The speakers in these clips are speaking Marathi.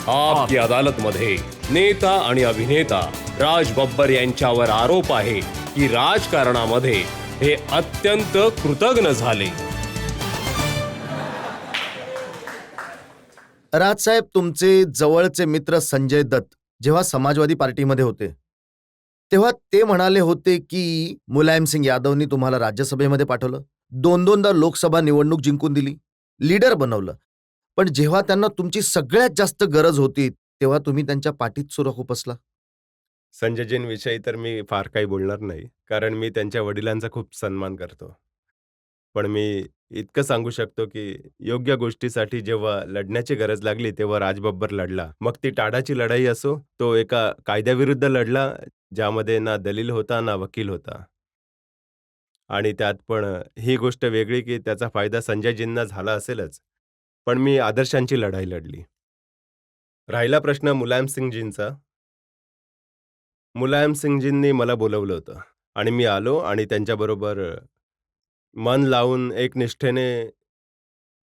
आपकी अदालत मध्ये नेता आणि अभिनेता राज बब्बर यांच्यावर आरोप आहे की राजकारणामध्ये हे अत्यंत कृतज्ञ झाले. राजसाहेब, तुमचे जवळचे मित्र संजय दत्त जेव्हा समाजवादी पार्टीमध्ये होते तेव्हा ते म्हणाले होते की मुलायम सिंग यादवनी तुम्हाला राज्यसभेमध्ये पाठवलं, 2-2दा लोकसभा निवडणूक जिंकून दिली, लीडर बनवलं. पण जेव्हा त्यांना तुमची सगळ्यात जास्त गरज होती तेव्हा तुम्ही त्यांच्या पाठीत सुरख उपसला. संजयजींविषयी तर मी फार काही बोलणार नाही, कारण मी त्यांच्या वडिलांचा खूप सन्मान करतो. पण मी इतकं सांगू शकतो की योग्य गोष्टीसाठी जेव्हा लढण्याची गरज लागली तेव्हा राज बब्बर लढला. मग ती टाढाची लढाई असो, तो एका कायद्याविरुद्ध लढला ज्यामध्ये ना दलील होता ना वकील होता. आणि त्यात पण ही गोष्ट वेगळी की त्याचा फायदा संजयजींना झाला असेलच, पण मी आदर्शांची लढाई लढली. राहिला प्रश्न मुलायम सिंगजींचा. मुलायम सिंगजींनी मला बोलवलं होतं आणि मी आलो आणि त्यांच्याबरोबर मन लावून एकनिष्ठेने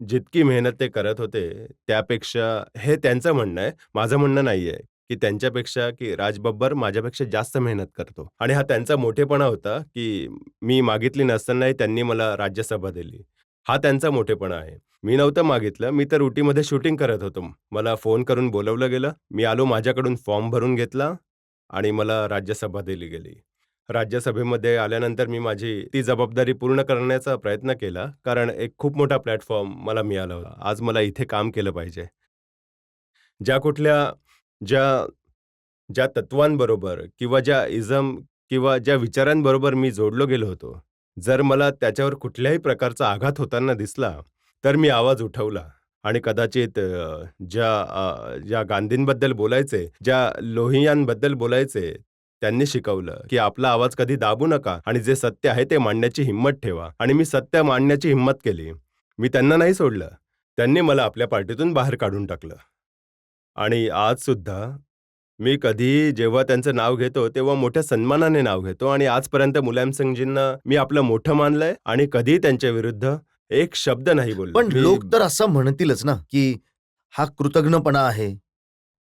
जितकी मेहनत ते करत होते त्यापेक्षा, हे त्यांचं म्हणणं आहे, माझं म्हणणं नाही आहे की त्यांच्यापेक्षा की राज बब्बर माझ्यापेक्षा जास्त मेहनत करतो. आणि हा त्यांचा मोठेपणा होता की मी मागितली नसतानाही त्यांनी मला राज्यसभा दिली. हा त्यांचा मोठेपणा आहे. मी नव्हतं मागितलं, मी तर उटीमध्ये शूटिंग करत होतो. मला फोन करून बोलवलं गेलं, मी आलो, माझ्याकडून फॉर्म भरून घेतला आणि मला राज्यसभा दिली गेली. राज्यसभेमध्ये आल्यानंतर मी माझी ती जबाबदारी पूर्ण करण्याचा प्रयत्न केला, कारण एक खूप मोठा प्लॅटफॉर्म मला मिळाला होता. आज मला इथे काम केलं पाहिजे. ज्या तत्वांबरोबर किंवा ज्या इझम किंवा ज्या विचारांबरोबर मी जोडलो गेलो होतो, जर मला त्याच्यावर कुठल्याही प्रकारचा आघात होताना दिसला तर मी आवाज उठवला. आणि कदाचित ज्या गांधींबद्दल बोलायचे, ज्या लोहियांबद्दल बोलायचे, त्यांनी शिकवलं की आपला आवाज कधी दाबू नका आणि जे सत्य आहे ते मांडण्याची हिंमत ठेवा. आणि मी सत्य मांडण्याची हिंमत केली. मी त्यांना नाही सोडलं. त्यांनी मला आपल्या पार्टीतून बाहेर काढून टाकलं. आणि आज सुद्धा मी कधीही जेव्हा त्यांचं नाव घेतो तेव्हा मोठ्या सन्मानाने नाव घेतो. आणि आजपर्यंत मुलायम सिंगजींना मी आपलं मोठं मानलंय आणि कधीही त्यांच्या विरुद्ध एक शब्द नाही बोललो. पण लोक तर असं म्हणतीलच ना की हा कृतज्ञपणा आहे.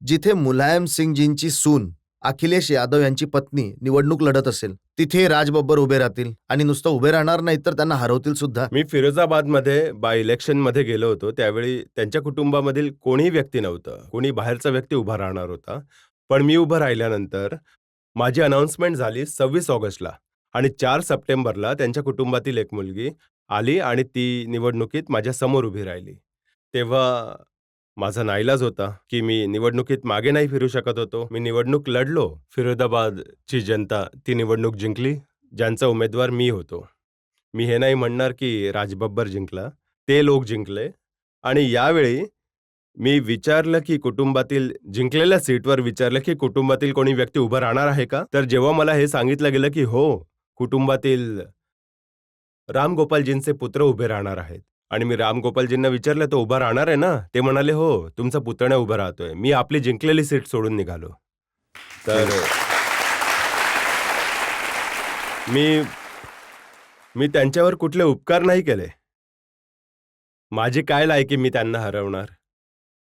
जिथे मुलायम सिंगजींची सून अखिलेश यादव यांची पत्नी निवडणूक लढत असेल तिथे राज बब्बर उभे राहतील आणि नुसतं उभे राहणार नाही तर त्यांना हरवतील सुद्धा. मी फिरोजाबादमध्ये बाय इलेक्शनमध्ये गेलो होतो, त्यावेळी त्यांच्या कुटुंबामधील कोणीही व्यक्ती नव्हतं, कोणी बाहेरचा व्यक्ती उभा राहणार होता. पण मी उभं राहिल्यानंतर माझी अनाउन्समेंट झाली 26 ऑगस्टला आणि 4 सप्टेंबरला त्यांच्या कुटुंबातील एक मुलगी आली आणि ती निवडणुकीत माझ्या समोर उभी राहिली. तेव्हा माझा नाईलाज होता की मी निवडणुकीत मागे नाही फिरू शकत होतो. मी निवडणूक लढलो. फिरोजाबादची जनता ती निवडणूक जिंकली, ज्यांचा उमेदवार मी होतो. मी हे नाही म्हणणार की राज बब्बर जिंकला, ते लोक जिंकले. आणि यावेळी मी विचारलं की कुटुंबातील, जिंकलेल्या सीटवर विचारलं की कुटुंबातील कोणी व्यक्ती उभं राहणार आहे का? तर जेव्हा मला हे सांगितलं गेलं की हो, कुटुंबातील राम गोपालजींचे पुत्र उभे राहणार आहेत. आणि मी राम गोपालजींना विचारलं, तो उभा राहणार आहे ना? ते म्हणाले हो, तुमचा पुतण्या उभा राहतोय. मी आपली जिंकलेली सीट सोडून निघालो. तर मी त्यांच्यावर कुठले उपकार नाही केले. माझी काय लायकी मी त्यांना हरवणार?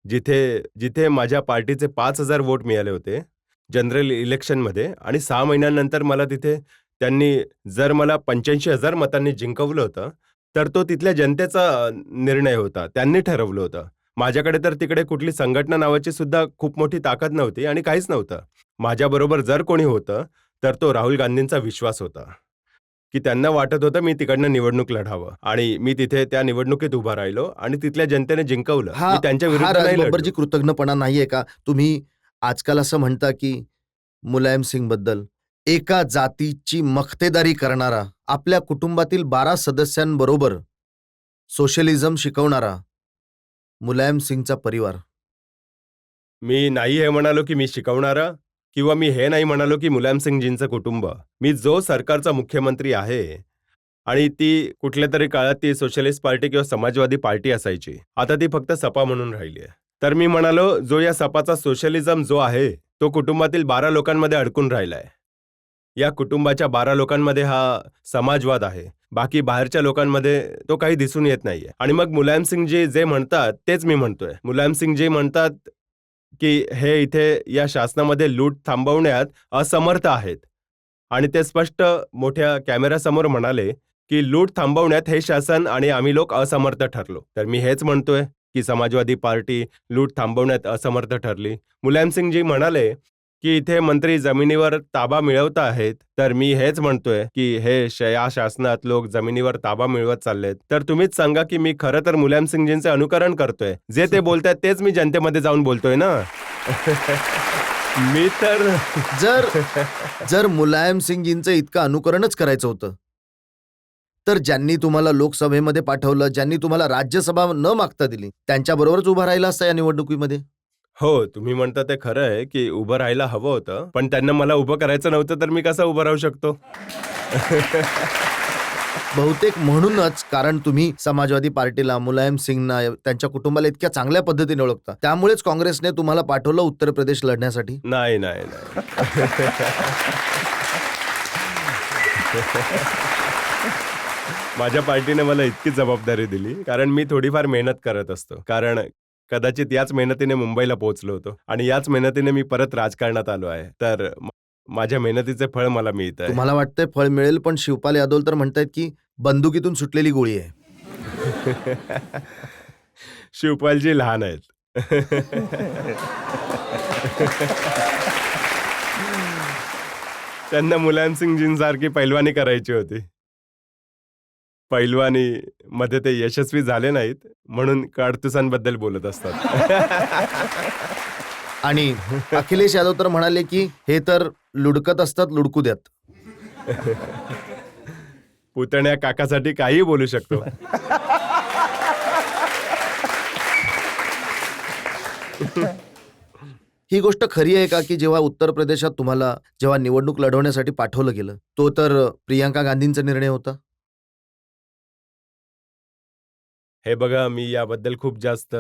जिथे माझ्या पार्टीचे 5,000 वोट मिळाले होते जनरल इलेक्शनमध्ये आणि 6 महिन्यांनंतर मला तिथे त्यांनी जर मला 85,000 मतांनी जिंकवलं होतं, तर तो तिथल्या जनतेचा निर्णय होता. त्यांनी ठरवलं होतं. माझ्याकडे तर तिकडे कुठली संघटना नावाची सुद्धा खूप मोठी ताकद नव्हती आणि काहीच नव्हतं. माझ्याबरोबर जर कोणी होतं तर तो राहुल गांधींचा विश्वास होता की त्यांना वाटत होतं मी तिकडनं निवडणूक लढावं. आणि मी तिथे त्या निवडणुकीत उभा राहिलो आणि तिथल्या जनतेने जिंकवलं. मी त्यांच्या विरुद्ध नाही लढलो. बब्बरजी कृतज्ञपणा नाहीये का? तुम्ही आजकाल असं म्हणता की मुलायम सिंग बद्दल एका जातीची मक्तेदारी करणारा, आपल्या कुटुंबातील 12 सदस्यांबरोबर सोशलिझम शिकवणारा मुलायम सिंगचा परिवार. मी नाही हे म्हणालो की मी शिकवणारा, किंवा मी हे नाही म्हणालो की मुलायम सिंगजींचं कुटुंब. मी जो सरकारचा मुख्यमंत्री आहे आणि ती कुठल्या तरी काळात ती सोशलिस्ट पार्टी किंवा समाजवादी पार्टी असायची, आता ती फक्त सपा म्हणून राहिली आहे. तर मी म्हणालो जो या सपाचा सोशलिझम जो आहे तो कुटुंबातील 12 लोकांमध्ये अडकून राहिलाय. या कुटुंबाच्या 12 लोकांमध्ये हा समाजवाद आहे, बाकी बाहेरच्या लोकांमध्ये तो काही दिसून येत नाहीये. आणि मग मुलायम सिंगजी जे म्हणतात तेच मी म्हणतोय. मुलायम सिंगजी म्हणतात की हे इथे या शासनामध्ये लूट थांबवण्यात असमर्थ आहेत. आणि ते स्पष्ट मोठ्या कॅमेऱ्यासमोर म्हणाले की लूट थांबवण्यात हे शासन आणि आम्ही लोक असमर्थ ठरलो. तर मी हेच म्हणतोय की समाजवादी पार्टी लूट थांबवण्यात असमर्थ ठरली. मुलायमसिंगजी म्हणाले की इथे मंत्री जमिनीवर ताबा मिळवत आहेत. तर मी हेच म्हणतोय की या शासनात लोक जमिनीवर ताबा मिळवत चाललेत. तर तुम्हीच सांगा की मी खरं तर मुलायमसिंगजींचे अनुकरण करतोय. जे ते बोलतायत तेच मी जनतेमध्ये जाऊन बोलतोय ना. मी तर जर मुलायम सिंगजींचं इतकं अनुकरणच करायचं होतं तर ज्यांनी तुम्हाला लोकसभेमध्ये पाठवलं, ज्यांनी तुम्हाला राज्यसभा न मागता दिली, त्यांच्याबरोबरच उभा राहिला असता या निवडणुकीमध्ये. हो, तुम्ही म्हणता ते खरं आहे की उभं राहायला हवं होतं, पण त्यांना मला उभं करायचं नव्हतं, तर मी कसं उभं राहू शकतो? बहुतेक म्हणूनच, कारण तुम्ही समाजवादी पार्टीला, मुलायम सिंगना, त्यांच्या कुटुंबाला इतक्या चांगल्या पद्धतीने ओळखता, त्यामुळेच काँग्रेसने तुम्हाला पाठवलं उत्तर प्रदेश लढण्यासाठी. नाही, नाही, नाही. माझ्या पार्टीने मला इतकी जबाबदारी दिली, कारण मी थोडीफार मेहनत करत असतो. कारण कदाचित याच मेहनतीने मुंबईला पोहोचलो होतो आणि याच मेहनतीने मी परत राजकारणात आलो आहे. तर माझ्या मेहनतीचे फळ मला मिळत आहे. तुम्हाला वाटतंय फळ मिळेल, पण शिवपाल यादव तर म्हणतायत की बंदुकीतून सुटलेली गोळी आहे. शिवपालजी लहान आहेत. त्यांना मुलायमसिंगजींसारखी पैलवानी करायची होती. पैलवानी मध्ये ते यशस्वी झाले नाहीत, म्हणून काडतुसांबद्दल बोलत असतात. आणि अखिलेश यादव तर म्हणाले की हे तर लुडकत असतात, लुडकू द्यात. पुतण्या काकासाठी काही बोलू शकतो. ही गोष्ट खरी आहे का की जेव्हा उत्तर प्रदेशात तुम्हाला जेव्हा निवडणूक लढवण्यासाठी पाठवलं गेलं, तो तर प्रियांका गांधींचा निर्णय होता? हे बघा, मी याबद्दल खूप जास्त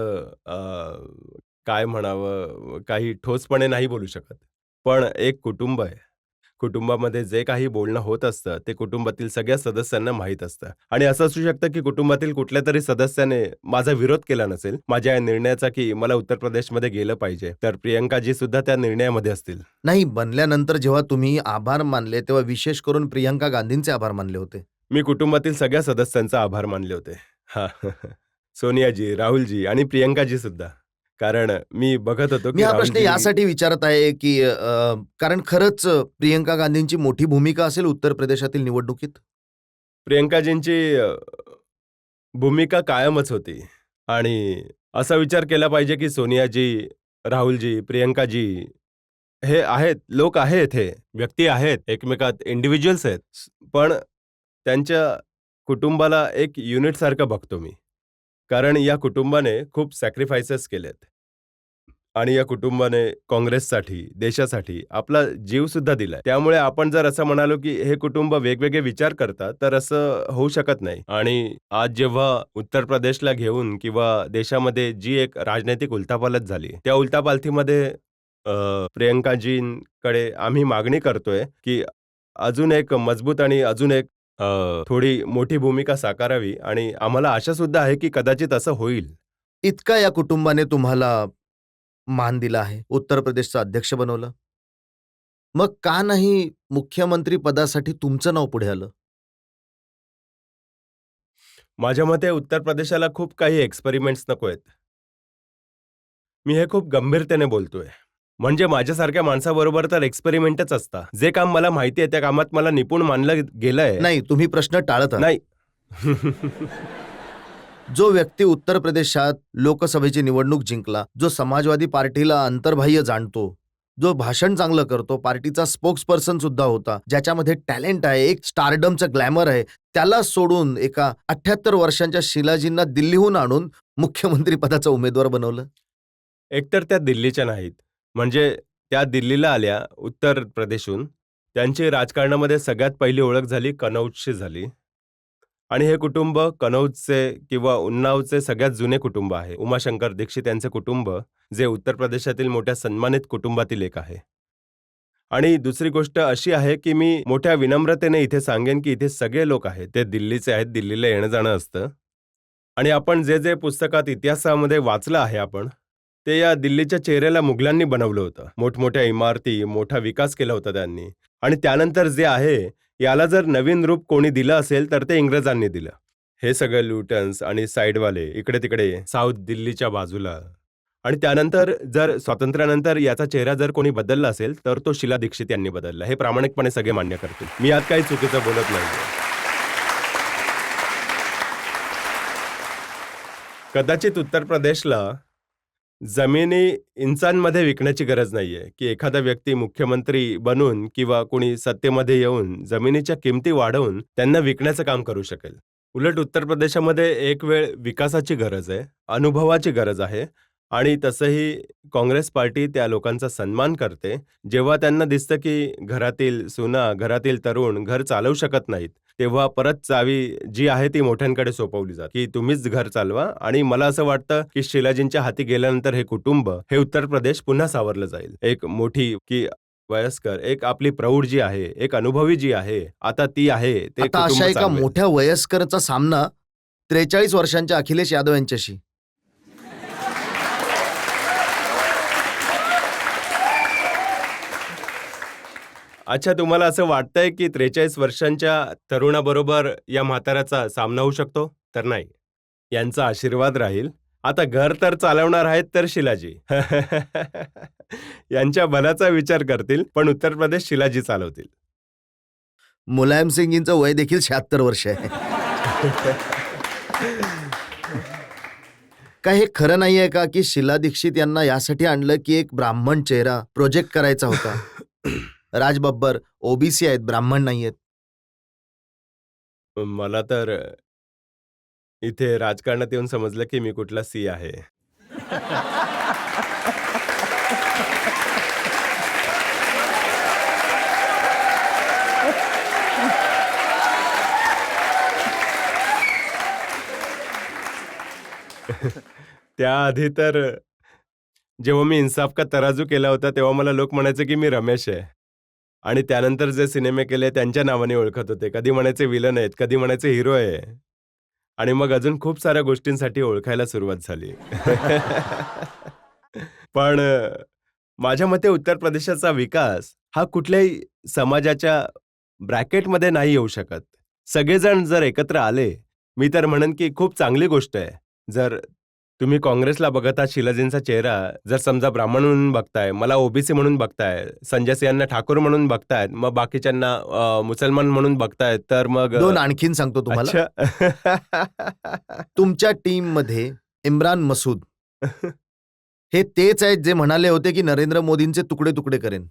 काय म्हणावं, काही ठोसपणे नाही बोलू शकत. पण एक कुटुंब आहे. कुटुंबामध्ये जे काही बोलणं होत असतं, ते कुटुंबातील सगळ्या सदस्यांना माहीत असतं. आणि असं असू शकतं की कुटुंबातील कुठल्यातरी सदस्याने माझा विरोध केला नसेल, माझ्या या निर्णयाचा की मला उत्तर प्रदेशमध्ये गेलं पाहिजे. तर प्रियंकाजी सुद्धा त्या निर्णयामध्ये असतील. नाही, बनल्यानंतर जेव्हा तुम्ही आभार मानले, तेव्हा विशेष करून प्रियांका गांधींचे आभार मानले होते. मी कुटुंबातील सगळ्या सदस्यांचा आभार मानले होते. हां. सोनियाजी, राहुलजी आणि प्रियंकाजी सुद्धा. कारण मी बघत होतो मी की हा प्रश्न राहुलजी यासाठी विचारत आहे की कारण खरंच प्रियंका गांधींची मोठी भूमिका असेल उत्तर प्रदेशातील निवडणुकीत. प्रियंकाजींची भूमिका कायमच होती. आणि असा विचार केला पाहिजे की सोनियाजी, राहुलजी, प्रियंकाजी हे आहेत, लोक आहेत, हे व्यक्ती आहेत, एकमेकात इंडिव्हिज्युअल्स आहेत. पण त्यांच्या कुटुंबाला एक युनिटसारखं बघतो मी. कारण या कुटुंबाने खूप सॅक्रिफायसेस केलेत. आणि या कुटुंबाने काँग्रेससाठी, देशासाठी आपला जीवसुद्धा दिलाय. त्यामुळे आपण जर असं म्हणालो की हे कुटुंब वेगवेगळे विचार करतात, तर असं होऊ शकत नाही. आणि आज जेव्हा उत्तर प्रदेशला घेऊन किंवा देशामध्ये जी एक राजनैतिक उलथापालथ झाली, त्या उलथापालथीमध्ये प्रियंकाजींकडे आम्ही मागणी करतोय की अजून एक मजबूत आणि अजून एक थोडी मोठी भूमिका साकारावी. आणि आम्हाला आशा सुद्धा आहे की कदाचित असं होईल. इतका या कुटुंबाने तुम्हाला मान दिला आहे, उत्तर प्रदेशचं अध्यक्ष बनवलं, मग का नाही मुख्यमंत्री पदासाठी तुमचं नाव पुढे आलं? माझ्या मते उत्तर प्रदेशाला खूप काही एक्सपेरिमेंट्स नको आहेत. मी हे खूप गंभीरतेने बोलतोय. म्हणजे माझ्यासारख्या माणसाबरोबर तर एक्सपेरिमेंटच असता. जे काम मला माहिती आहे त्या कामात मला निपुण मानलं गेलंय. नाही, तुम्ही प्रश्न टाळत आहात. नाही. जो व्यक्ती उत्तर प्रदेशात लोकसभेची निवडणूक जिंकला, जो समाजवादी पार्टीला अंतर्बाह्य जाणतो, जो भाषण चांगलं करतो, पार्टीचा स्पोक्स पर्सन सुद्धा होता, ज्याच्यामध्ये टॅलेंट आहे, एक स्टारडमचं ग्लॅमर आहे, त्याला सोडून एका 78 वर्षांच्या शिलाजींना दिल्लीहून आणून मुख्यमंत्री पदाचा उमेदवार बनवलं. एकतर त्या दिल्लीच्या नाहीत. म्हणजे त्या दिल्लीला आल्या उत्तर प्रदेशहून. त्यांची राजकारणामध्ये सगळ्यात पहिली ओळख झाली कनौजशी झाली. आणि हे कुटुंब कनौजचे किंवा उन्नावचे सगळ्यात जुने कुटुंब आहे. उमाशंकर दीक्षित यांचे कुटुंब, जे उत्तर प्रदेशातील मोठ्या सन्मानित कुटुंबातील एक आहे. आणि दुसरी गोष्ट अशी आहे की मी मोठ्या विनम्रतेने इथे सांगेन की इथे सगळे लोक आहेत, ते दिल्लीचे आहेत, दिल्लीला येणं जाणं असतं. आणि आपण जे जे पुस्तकात इतिहासामध्ये वाचलं आहे आपण, ते या दिल्लीच्या चेहऱ्याला मुघलांनी बनवलं होतं. मोठमोठ्या इमारती, मोठा विकास केला होता त्यांनी. आणि त्यानंतर जे आहे, याला जर नवीन रूप कोणी दिलं असेल तर ते इंग्रजांनी दिलं. हे सगळे लुटन्स आणि साईडवाले इकडे-तिकडे साऊथ दिल्लीच्या बाजूला. आणि त्यानंतर जर स्वातंत्र्यानंतर याचा चेहरा जर कोणी बदलला असेल, तर तो शीला दीक्षित यांनी बदलला. हे प्रामाणिकपणे सगळे मान्य करतील. मी यात काही चुकीचं बोलत नाहीये. कदाचित उत्तर प्रदेशला जमिनी इंचांमध्ये विकण्याची गरज नाहीये, की एखादा व्यक्ती मुख्यमंत्री बनून किंवा कोणी सत्तेमध्ये येऊन जमिनीच्या किमती वाढवून त्यांना विकण्याचं काम करू शकेल. उलट उत्तर प्रदेशामध्ये एक वेळ विकासाची गरज आहे, अनुभवाची गरज आहे आणि तसंही काँग्रेस पार्टी त्या लोकांचा सन्मान करते. जेव्हा त्यांना दिसतं की घरातील सुना, घरातील तरुण घर चालवू शकत नाहीत, तेव्हा परत चावी जी आहे ती मोठ्यांकडे सोपवली जाते, की तुम्हीच घर चालवा. आणि मला असं वाटतं की शिलाजींच्या हाती गेल्यानंतर हे कुटुंब, हे उत्तर प्रदेश पुन्हा सावरलं जाईल. एक मोठी की वयस्कर, एक आपली प्रौढ जी आहे, एक अनुभवी जी आहे, आता ती आहे ते आता अशा कुटुंब एका चालवेल. मोठ्या वयस्करचा सामना 43 वर्षांच्या अखिलेश यादव यांच्याशी. अच्छा, तुम्हाला असं वाटतंय की 43 वर्षांच्या तरुणाबरोबर या म्हाताऱ्याचा सामना होऊ शकतो? तर नाही. यांचा आशीर्वाद राहील. आता घर तर चालवणार आहेत तर शिलाजी. यांच्या भल्याचा विचार करतील, पण उत्तर प्रदेश शिलाजी चालवतील. मुलायम सिंगजींचं वय देखील 76 वर्ष आहे. काय हे खरं नाहीये का की शीला दीक्षित यांना यासाठी आणलं की एक ब्राह्मण चेहरा प्रोजेक्ट करायचा होता? राज बब्बर ओबीसी आहेत, ब्राह्मण नाहीयेत. मला तर इथे राजकारणात येऊन समजलं की मी कुठला सी आहे. त्याआधी तर जेव्हा मी इन्साफ का तराजू केला होता, तेव्हा मला लोक म्हणायचे की मी रमेश आहे. आणि त्यानंतर जे सिनेमे केले त्यांच्या नावाने ओळखत होते. कधी म्हणायचे विलन आहेत, कधी म्हणायचे हिरो आहे. आणि मग अजून खूप साऱ्या गोष्टींसाठी ओळखायला सुरुवात झाली. पण माझ्या मते उत्तर प्रदेशाचा विकास हा कुठल्याही समाजाच्या ब्रॅकेटमध्ये नाही येऊ शकत. सगळेजण जर एकत्र आले, मी तर म्हणेन की खूप चांगली गोष्ट आहे. जर तुम्ही काँग्रेसला बघत आहात, शिलाजींचा चेहरा जर समजा ब्राह्मण म्हणून बघताय, मला ओबीसी म्हणून बघताय, संजय सिंहांना ठाकूर म्हणून बघतायत, मग बाकीच्यांना मुसलमान म्हणून बघतायत, तर मग 2 आणखीन सांगतो तुम्हाला. अच्छा. तुमच्या टीम मध्ये इम्रान मसूद हे तेच आहेत जे म्हणाले होते की नरेंद्र मोदींचे तुकडे तुकडे करेन.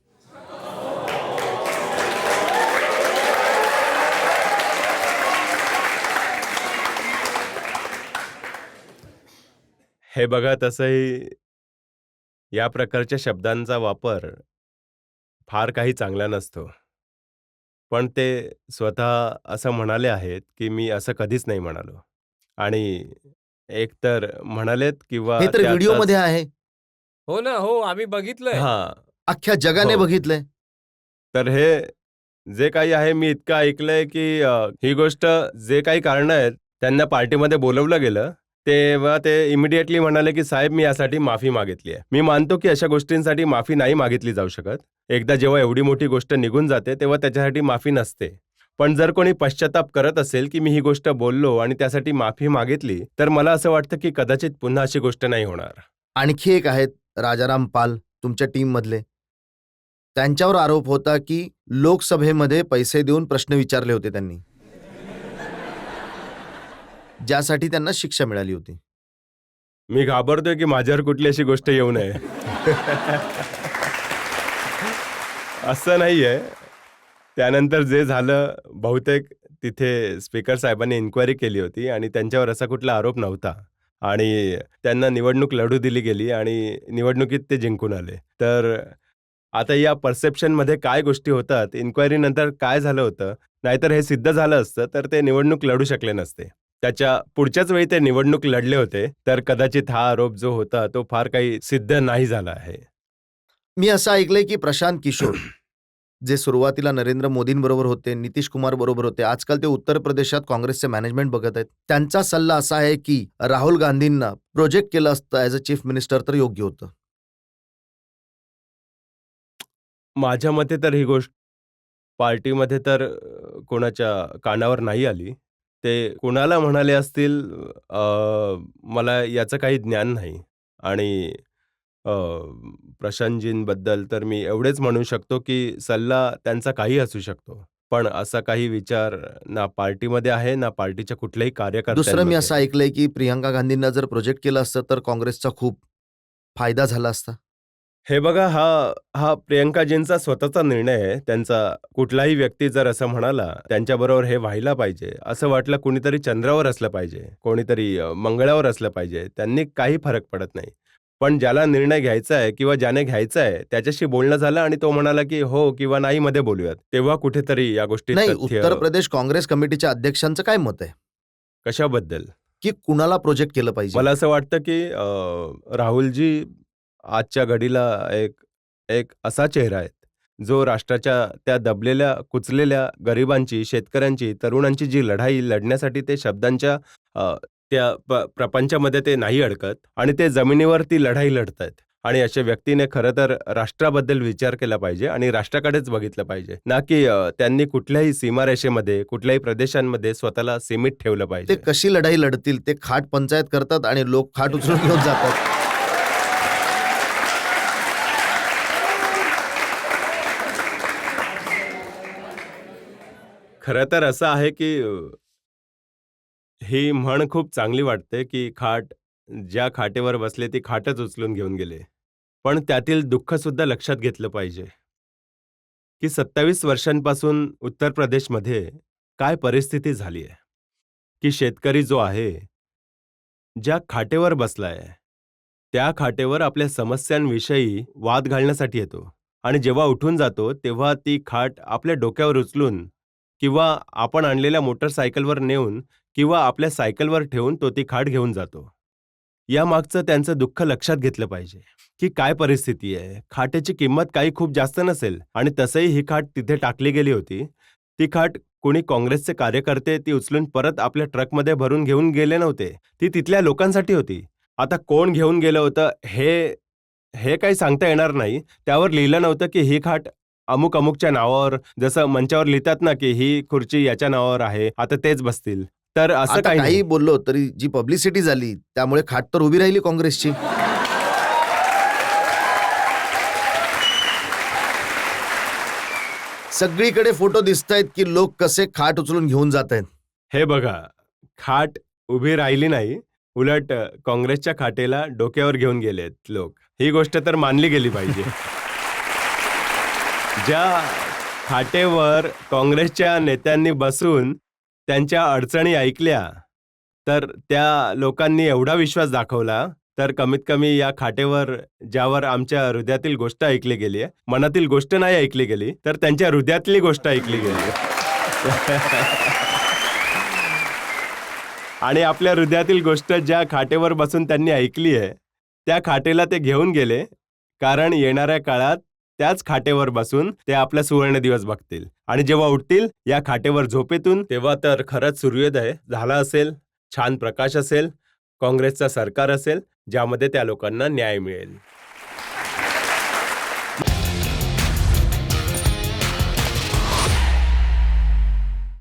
हे बघा, तसंही या प्रकारच्या शब्दांचा वापर फार काही चांगला नसतो. पण ते स्वतः असं म्हणाले आहेत, की मी असं कधीच नाही म्हणालो. आणि एकतर म्हणालेत किंवा हे तर व्हिडिओमध्ये आहे, हो ना, हो, आम्ही बघितलंय. हां. अख्ख्या जगाने हो. बघितलंय. तर हे जे काही आहे, मी इतकं ऐकलंय की ही गोष्ट जे काही कारणं आहेत, त्यांना पार्टीमध्ये बोलवलं गेलं. तेव्हा ते इमिडिएटली म्हणाले की साहेब, मी यासाठी माफी मागितली आहे. मी मानतो की अशा गोष्टींसाठी माफी नाही मागितली जाऊ शकत. एकदा जेव्हा एवढी मोठी गोष्ट निघून जाते, तेव्हा त्याच्यासाठी माफी नसते. पण जर कोणी पश्चाताप करत असेल की मी ही गोष्ट बोललो आणि त्यासाठी माफी मागितली, तर मला असं वाटतं की कदाचित पुन्हा अशी गोष्ट नाही होणार. आणखी एक आहेत राजाराम पाल तुमच्या टीम मधले. त्यांच्यावर आरोप होता की लोकसभेमध्ये पैसे देऊन प्रश्न विचारले होते त्यांनी, ज्यासाठी त्यांना शिक्षा मिळाली होती. मी घाबरतोय की माझ्यावर कुठली अशी गोष्ट येऊ नये. असं नाहीये. त्यानंतर जे झालं, बहुतेक तिथे स्पीकर साहेबांनी इन्क्वायरी केली होती आणि त्यांच्यावर असा कुठला आरोप नव्हता. आणि त्यांना निवडणूक लढू दिली गेली आणि निवडणुकीत ते जिंकून आले. तर आता या परसेप्शनमध्ये काय गोष्टी होतात, इन्क्वायरीनंतर काय झालं होतं, नाहीतर हे सिद्ध झालं असतं तर ते निवडणूक लढू शकले नसते. त्याच्या पुढच्याच वेळी ते निवडणूक लढले होते, तर कदाचित हा आरोप जो होता तो फार काही सिद्ध नाही झाला आहे. मी असं ऐकलंय की प्रशांत किशोर जे सुरुवातीला नरेंद्र मोदींबरोबर होते, नितीश कुमार बरोबर होते, आजकाल ते उत्तर प्रदेशात काँग्रेसचे मॅनेजमेंट बघत आहेत. त्यांचा सल्ला असा आहे की राहुल गांधींना प्रोजेक्ट केलं असतं ॲज अ चीफ मिनिस्टर तर योग्य होतं. माझ्या मते तर ही गोष्ट पार्टीमध्ये तर कोणाच्या कानावर नाही आली. ते कोणाला म्हणाले असतील मला याचं काही ज्ञान नाही. आणि अ, प्रशांतजींबद्दल तर मी एवढेच म्हणू शकतो की सल्ला त्यांचा काही असू शकतो. पण असा काही विचार ना पार्टीमध्ये आहे, ना पार्टीच्या कुठल्याही दुसरं मी कार्यकर्त्यांमध्ये असं आहे. ऐकलंय की प्रियंका गांधींना जर प्रोजेक्ट केलं असतं तर काँग्रेसचा खूप फायदा झाला असता. हे बघा, हा हा प्रियंकाजींचा स्वतःचा निर्णय आहे. त्यांचा कुठलाही व्यक्ती जर असं म्हणाला, त्यांच्याबरोबर हे व्हायला पाहिजे, असं वाटलं कुणीतरी चंद्रावर असलं पाहिजे, कोणीतरी मंगळावर असलं पाहिजे, त्यांनी काही फरक पडत नाही. पण ज्याला निर्णय घ्यायचा आहे किंवा ज्याने घ्यायचा आहे, त्याच्याशी बोलणं झालं आणि तो म्हणाला की हो किंवा नाही मध्ये बोलूयात. तेव्हा कुठेतरी या गोष्टीत नाही, तथ्य उत्तर प्रदेश काँग्रेस कमिटीच्या अध्यक्षांचं काय मत आहे कशाबद्दल? की कुणाला प्रोजेक्ट केलं पाहिजे? मला असं वाटतं की राहुलजी आजच्या घडीला एक एक असा चेहरा आहे, जो राष्ट्राच्या त्या दबलेल्या, कुचलेल्या गरिबांची, शेतकऱ्यांची, तरुणांची जी लढाई लढण्यासाठी ते शब्दांच्या त्या प्रपंचामध्ये ते नाही अडकत आणि ते जमिनीवर ती लढाई लढतायत. आणि अशा व्यक्तीने खरं तर राष्ट्राबद्दल विचार केला पाहिजे आणि राष्ट्राकडेच बघितलं पाहिजे, ना की त्यांनी कुठल्याही सीमारेषेमध्ये, कुठल्याही प्रदेशांमध्ये स्वतःला सीमित ठेवलं ते पाहिजे. कशी लढाई लढतील? ते खाट पंचायत करतात आणि लोक खाट उचलून घेऊन जातात. खरं तर असं आहे की ही म्हण खूप चांगली वाटते की ज्या खाटेवर बसले ती खाटच उचलून घेऊन गेले. पण त्यातील दुःख सुद्धा लक्षात घेतलं पाहिजे की 27 वर्षांपासून उत्तर प्रदेशमध्ये काय परिस्थिती झाली आहे, की शेतकरी जो आहे, ज्या खाटेवर बसलाय, त्या खाटेवर आपल्या समस्यांविषयी वाद घालण्यासाठी येतो आणि जेव्हा उठून जातो, तेव्हा ती खाट आपल्या डोक्यावर उचलून किंवा आपण आणलेल्या मोटरसायकलवर नेऊन किंवा आपल्या सायकलवर ठेवून तो ती खाट घेऊन जातो. यामागचं त्यांचं दुःख लक्षात घेतलं पाहिजे, की काय परिस्थिती आहे. खाटेची किंमत काही खूप जास्त नसेल आणि तसंही ही खाट तिथे टाकली गेली होती. ती खाट कोणी काँग्रेसचे कार्यकर्ते ती उचलून परत आपल्या ट्रकमध्ये भरून घेऊन गेले नव्हते. ती तिथल्या लोकांसाठी होती. आता कोण घेऊन गेलं होतं हे हे काही सांगता येणार नाही. त्यावर लिहिलं नव्हतं की ही खाट अमुक अमुकच्या नावावर, जसं मंचावर लिहितात ना की ही खुर्ची याच्या नावावर आहे, आता तेच बसतील. तर असं आता काही काही नाही. बोललो तरी जी पब्लिसिटी झाली त्यामुळे खाट तर उभी राहिली काँग्रेसची. सगळीकडे फोटो दिसतायत की लोक कसे खाट उचलून घेऊन जात आहेत. हे बघा, खाट उभी राहिली नाही, उलट काँग्रेसच्या खाटेला डोक्यावर घेऊन गेलेत लोक. ही गोष्ट तर मानली गेली पाहिजे. ज्या खाटेवर काँग्रेसच्या नेत्यांनी बसून त्यांच्या अडचणी ऐकल्या, तर त्या लोकांनी एवढा विश्वास दाखवला, तर कमीत कमी या खाटेवर ज्यावर आमच्या हृदयातील गोष्ट ऐकली गेली आहे, मनातील गोष्ट नाही ऐकली गेली, तर त्यांच्या हृदयातली गोष्ट ऐकली गेली. आणि आपल्या हृदयातील गोष्ट ज्या खाटेवर बसून त्यांनी ऐकली आहे, त्या खाटेला ते घेऊन गेले, कारण येणाऱ्या काळात त्याच खाटेवर बसून ते आपला सुवर्ण दिवस बघतील. आणि जेव्हा उठतील या खाटेवर झोपेतून, तेव्हा तर खरंच सूर्योदय झाला असेल, छान प्रकाश असेल, काँग्रेसचं सरकार असेल, ज्यामध्ये त्या लोकांना न्याय मिळेल.